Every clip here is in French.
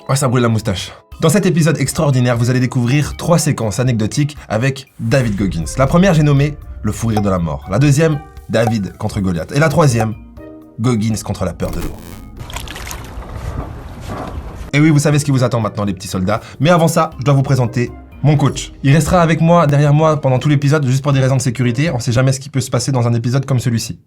Ouais, ça brûle la moustache. Dans cet épisode extraordinaire, vous allez découvrir 3 séquences anecdotiques avec David Goggins. La première, j'ai nommé le fou rire de la mort. La deuxième, David contre Goliath. Et la troisième, Goggins contre la peur de l'eau. Et oui, vous savez ce qui vous attend maintenant, les petits soldats. Mais avant ça, je dois vous présenter mon coach. Il restera avec moi, derrière moi, pendant tout l'épisode, juste pour des raisons de sécurité. On sait jamais ce qui peut se passer dans un épisode comme celui-ci.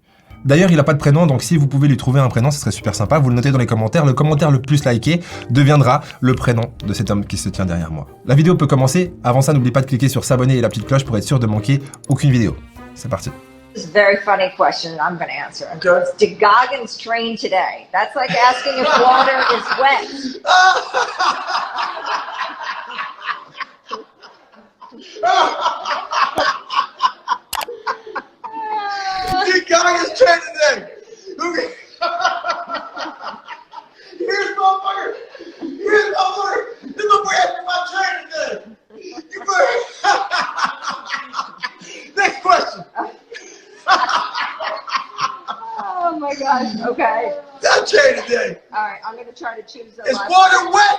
D'ailleurs, il n'a pas de prénom, donc si vous pouvez lui trouver un prénom, ce serait super sympa. Vous le notez dans les commentaires. Le commentaire le plus liké deviendra le prénom de cet homme qui se tient derrière moi. La vidéo peut commencer. Avant ça, n'oubliez pas de cliquer sur s'abonner et la petite cloche pour être sûr de manquer aucune vidéo. C'est parti. This is a very funny question I'm going to answer. Okay. Did Goggins train today? That's like asking if water is wet. Did Goggins train today? Okay. Here's motherfucker. Here's motherfucker. This motherfucker asked me if I trained today. You better. Next question. Oh my gosh. Okay. Did I train today? All right. I'm going to try to choose the Is last water wet?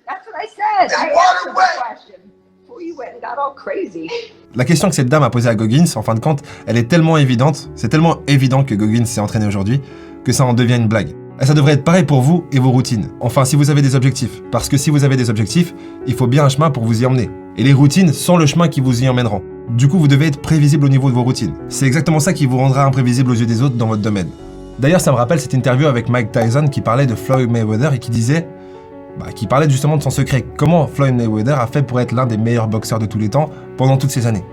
That's what I said. Is I water answered the wet? question before you went and got all crazy. La question que cette dame a posée à Goggins, en fin de compte, elle est tellement évidente, c'est tellement évident que Goggins s'est entraîné aujourd'hui, que ça en devient une blague. Et ça devrait être pareil pour vous et vos routines. Enfin, si vous avez des objectifs. Parce que si vous avez des objectifs, il faut bien un chemin pour vous y emmener. Et les routines sont le chemin qui vous y emmèneront. Du coup, vous devez être prévisible au niveau de vos routines. C'est exactement ça qui vous rendra imprévisible aux yeux des autres dans votre domaine. D'ailleurs, ça me rappelle cette interview avec Mike Tyson qui parlait de Floyd Mayweather et qui disait... qui parlait justement de son secret. Comment Floyd Mayweather a fait pour être l'un des meilleurs boxeurs de tous les temps pendant toutes ces années.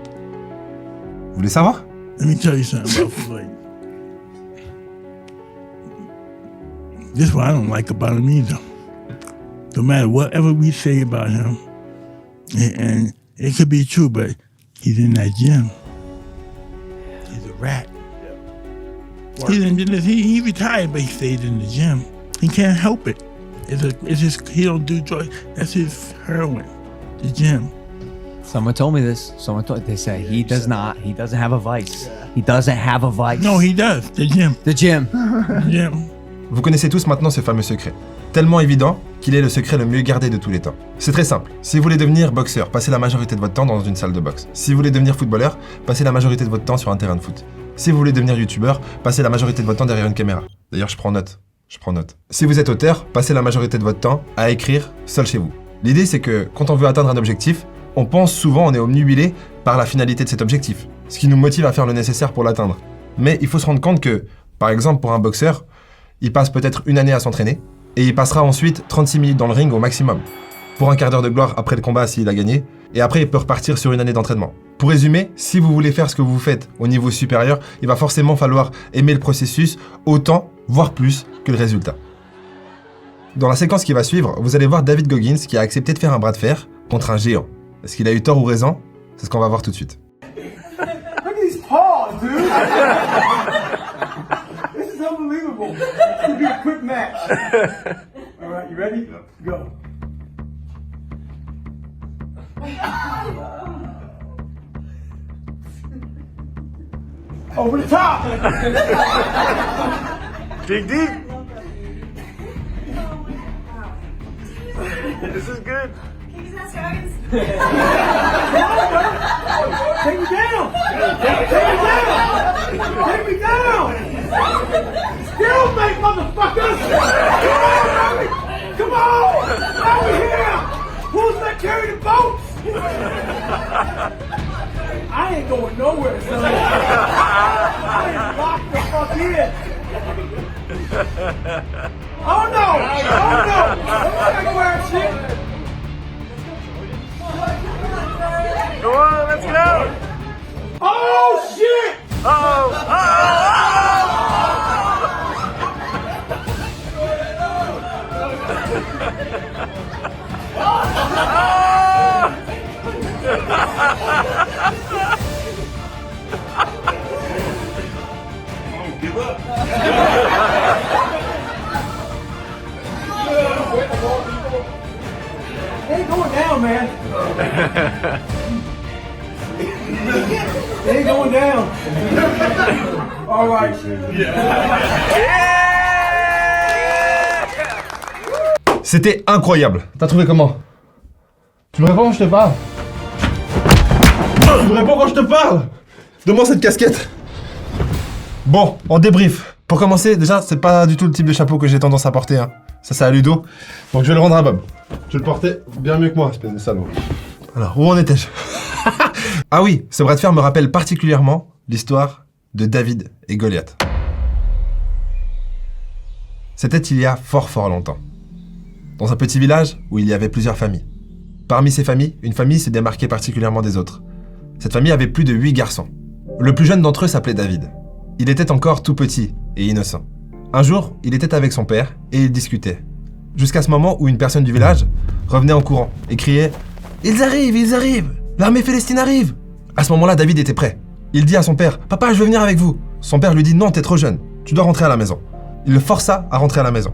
Vous voulez savoir? Let me tell you something about Floyd. This is what I don't like about him either. No matter whatever we say about him, and it could be true, but he's in that gym. He's a rat. He retired, but he stayed in the gym. He can't help it. It's just he don't do drugs. That's his heroin, the gym. Someone told me this. They say he doesn't have a vice. He doesn't have a vice. No, he does. The gym. The gym. The gym. Vous connaissez tous maintenant ce fameux secret. Tellement évident qu'il est le secret le mieux gardé de tous les temps. C'est très simple. Si vous voulez devenir boxeur, passez la majorité de votre temps dans une salle de boxe. Si vous voulez devenir footballeur, passez la majorité de votre temps sur un terrain de foot. Si vous voulez devenir youtubeur, passez la majorité de votre temps derrière une caméra. D'ailleurs, je prends note. Si vous êtes auteur, passez la majorité de votre temps à écrire seul chez vous. L'idée, c'est que quand on veut atteindre un objectif, on pense souvent, on est omnubilé par la finalité de cet objectif, ce qui nous motive à faire le nécessaire pour l'atteindre. Mais il faut se rendre compte que, par exemple, pour un boxeur, il passe peut-être une année à s'entraîner, et il passera ensuite 36 minutes dans le ring au maximum, pour un quart d'heure de gloire après le combat s'il a gagné, et après il peut repartir sur une année d'entraînement. Pour résumer, si vous voulez faire ce que vous faites au niveau supérieur, il va forcément falloir aimer le processus autant, voire plus, que le résultat. Dans la séquence qui va suivre, vous allez voir David Goggins qui a accepté de faire un bras de fer contre un géant. Est-ce qu'il a eu tort ou raison? C'est ce qu'on va voir tout de suite. Look at these paws, dude. This is unbelievable. This will be a quick match. All right, you ready? Go. Over the top. Dig deep. This is good. Take me down. Take me down. Still make motherfuckers. Come on. Over here. Who's that carry the boats? I ain't going nowhere, son. I am locked the fuck in. Oh no! Oh no! I'm not wearing shit. Come on, let's go! Oh shit! Oh! Give up. Ain't going down, man. Ain't going down. All right. C'était incroyable. T'as trouvé comment? Tu me réponds quand je te parle? Tu me réponds quand je te parle? Donne-moi cette casquette. Bon, on débrief. Pour commencer, déjà, c'est pas du tout le type de chapeau que j'ai tendance à porter. Hein. Ça, c'est à Ludo. Donc je vais le rendre à Bob. Tu le portais bien mieux que moi, espèce de salaud. Alors, où en étais-je? Ah oui, ce bras de fer me rappelle particulièrement l'histoire de David et Goliath. C'était il y a fort longtemps. Dans un petit village où il y avait plusieurs familles. Parmi ces familles, une famille se démarquait particulièrement des autres. Cette famille avait plus de 8 garçons. Le plus jeune d'entre eux s'appelait David. Il était encore tout petit et innocent. Un jour, il était avec son père et ils discutaient. Jusqu'à ce moment où une personne du village revenait en courant et criait « Ils arrivent! L'armée philistine arrive !» À ce moment-là, David était prêt. Il dit à son père « Papa, je veux venir avec vous !» Son père lui dit « Non, t'es trop jeune, tu dois rentrer à la maison. » Il le força à rentrer à la maison.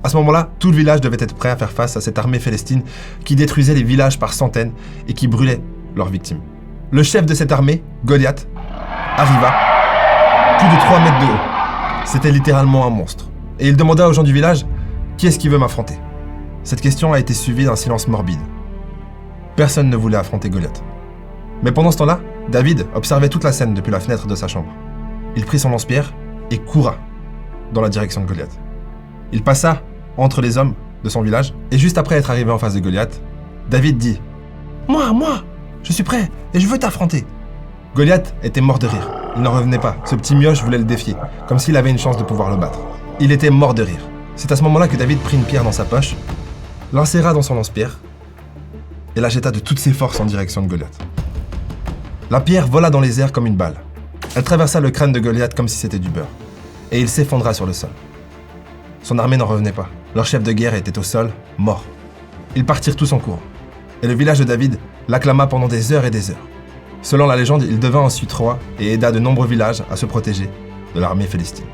À ce moment-là, tout le village devait être prêt à faire face à cette armée philistine qui détruisait les villages par centaines et qui brûlait leurs victimes. Le chef de cette armée, Goliath, arriva, plus de 3 mètres de haut. C'était littéralement un monstre. Et il demanda aux gens du village « Qui est-ce qui veut m'affronter ?» Cette question a été suivie d'un silence morbide. Personne ne voulait affronter Goliath. Mais pendant ce temps-là, David observait toute la scène depuis la fenêtre de sa chambre. Il prit son lance-pierre et coura dans la direction de Goliath. Il passa entre les hommes de son village et juste après être arrivé en face de Goliath, David dit « Moi, je suis prêt et je veux t'affronter !» Goliath était mort de rire. Il n'en revenait pas. Ce petit mioche voulait le défier, comme s'il avait une chance de pouvoir le battre. Il était mort de rire. C'est à ce moment-là que David prit une pierre dans sa poche, l'inséra dans son lance-pierre et la jeta de toutes ses forces en direction de Goliath. La pierre vola dans les airs comme une balle. Elle traversa le crâne de Goliath comme si c'était du beurre. Et il s'effondra sur le sol. Son armée n'en revenait pas. Leur chef de guerre était au sol, mort. Ils partirent tous en courant. Et le village de David l'acclama pendant des heures et des heures. Selon la légende, il devint ensuite roi et aida de nombreux villages à se protéger de l'armée philistine.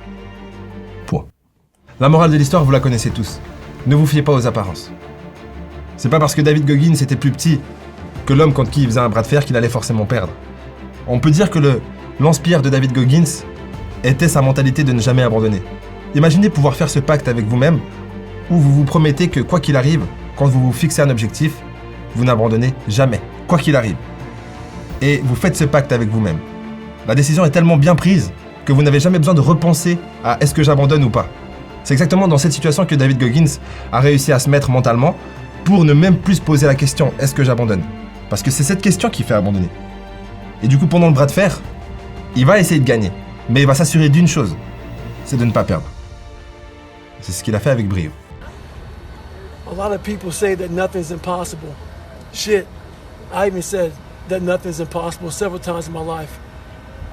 Point. La morale de l'histoire, vous la connaissez tous. Ne vous fiez pas aux apparences. C'est pas parce que David Goggins était plus petit que l'homme contre qui il faisait un bras de fer qu'il allait forcément perdre. On peut dire que le lance-pierre de David Goggins était sa mentalité de ne jamais abandonner. Imaginez pouvoir faire ce pacte avec vous-même où vous vous promettez que quoi qu'il arrive, quand vous vous fixez un objectif, vous n'abandonnez jamais, quoi qu'il arrive. Et vous faites ce pacte avec vous-même. La décision est tellement bien prise que vous n'avez jamais besoin de repenser à est-ce que j'abandonne ou pas. C'est exactement dans cette situation que David Goggins a réussi à se mettre mentalement pour ne même plus se poser la question est-ce que j'abandonne? Parce que c'est cette question qui fait abandonner. Et du coup, pendant le bras de fer, il va essayer de gagner. Mais il va s'assurer d'une chose, c'est de ne pas perdre. C'est ce qu'il a fait avec brio. A lot of people say that nothing's impossible. Shit, I even said that nothing's impossible several times in my life.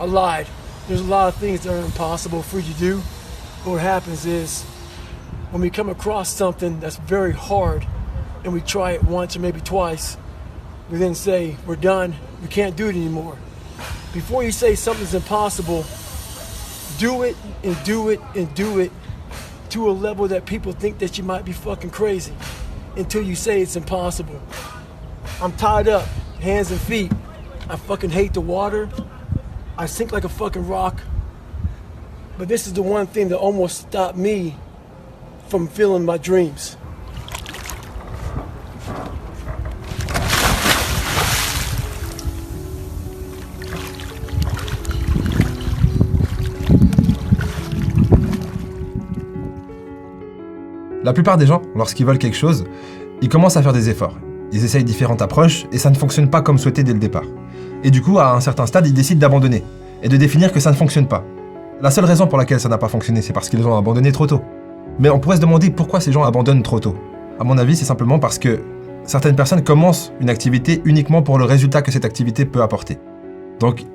I lied. There's a lot of things that are impossible for you to do. But what happens is, when we come across something that's very hard, and we try it once or maybe twice, we then say, we're done, we can't do it anymore. Before you say something's impossible, do it and do it and do it to a level that people think that you might be fucking crazy until you say it's impossible. I'm tied up, hands and feet. I fucking hate the water. I sink like a fucking rock. But this is the one thing that almost stopped me from feeling my dreams. La plupart des gens, lorsqu'ils veulent quelque chose, ils commencent à faire des efforts. Ils essayent différentes approches et ça ne fonctionne pas comme souhaité dès le départ. Et du coup, à un certain stade, ils décident d'abandonner et de définir que ça ne fonctionne pas. La seule raison pour laquelle ça n'a pas fonctionné, c'est parce qu'ils ont abandonné trop tôt. Mais on pourrait se demander pourquoi ces gens abandonnent trop tôt. À mon avis, c'est simplement parce que certaines personnes commencent une activité uniquement pour le résultat que cette activité peut apporter. Donc,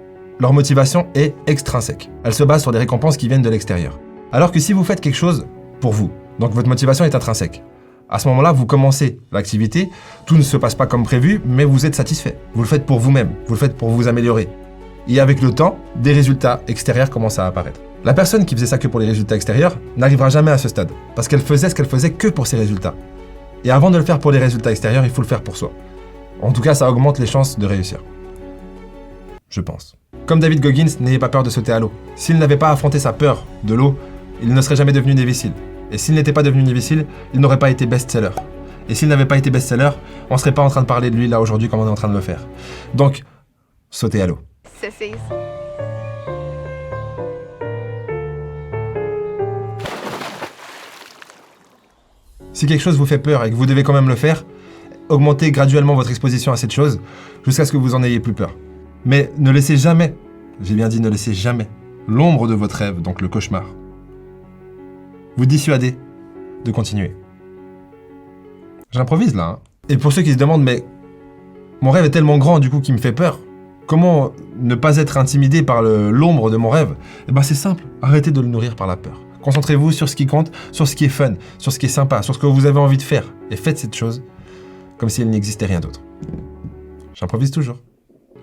leur motivation est extrinsèque. Elle se base sur des récompenses qui viennent de l'extérieur. Alors que si vous faites quelque chose pour vous, donc votre motivation est intrinsèque. À ce moment-là, vous commencez l'activité, tout ne se passe pas comme prévu, mais vous êtes satisfait. Vous le faites pour vous-même, vous le faites pour vous améliorer. Et avec le temps, des résultats extérieurs commencent à apparaître. La personne qui faisait ça que pour les résultats extérieurs n'arrivera jamais à ce stade, parce qu'elle faisait ce qu'elle faisait que pour ses résultats. Et avant de le faire pour les résultats extérieurs, il faut le faire pour soi. En tout cas, ça augmente les chances de réussir. Je pense. Comme David Goggins, n'ayez pas peur de sauter à l'eau. S'il n'avait pas affronté sa peur de l'eau, il ne serait jamais devenu Navy SEAL. Et s'il n'était pas devenu Navy SEAL, il n'aurait pas été best-seller. Et s'il n'avait pas été best-seller, on serait pas en train de parler de lui là aujourd'hui comme on est en train de le faire. Donc, sautez à l'eau. Sissies. Si quelque chose vous fait peur et que vous devez quand même le faire, augmentez graduellement votre exposition à cette chose jusqu'à ce que vous en ayez plus peur. Mais ne laissez jamais, j'ai bien dit ne laissez jamais, l'ombre de votre rêve, donc le cauchemar, vous dissuader de continuer. J'improvise là. Hein. Et pour ceux qui se demandent, mais mon rêve est tellement grand du coup qu'il me fait peur, comment ne pas être intimidé par l'ombre de mon rêve? Eh ben c'est simple, arrêtez de le nourrir par la peur. Concentrez-vous sur ce qui compte, sur ce qui est fun, sur ce qui est sympa, sur ce que vous avez envie de faire. Et faites cette chose comme s'il n'existait rien d'autre. J'improvise toujours.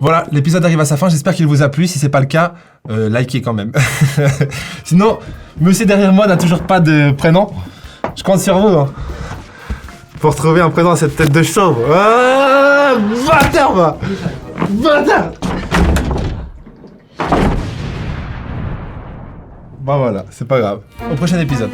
Voilà, l'épisode arrive à sa fin, j'espère qu'il vous a plu. Si c'est pas le cas, likez quand même. Sinon, monsieur derrière moi n'a toujours pas de prénom. Je compte sur vous. Hein. Pour trouver un prénom à cette tête de chauve. Ah, bâtard, va. Bâtard. Bon voilà, c'est pas grave. Au prochain épisode.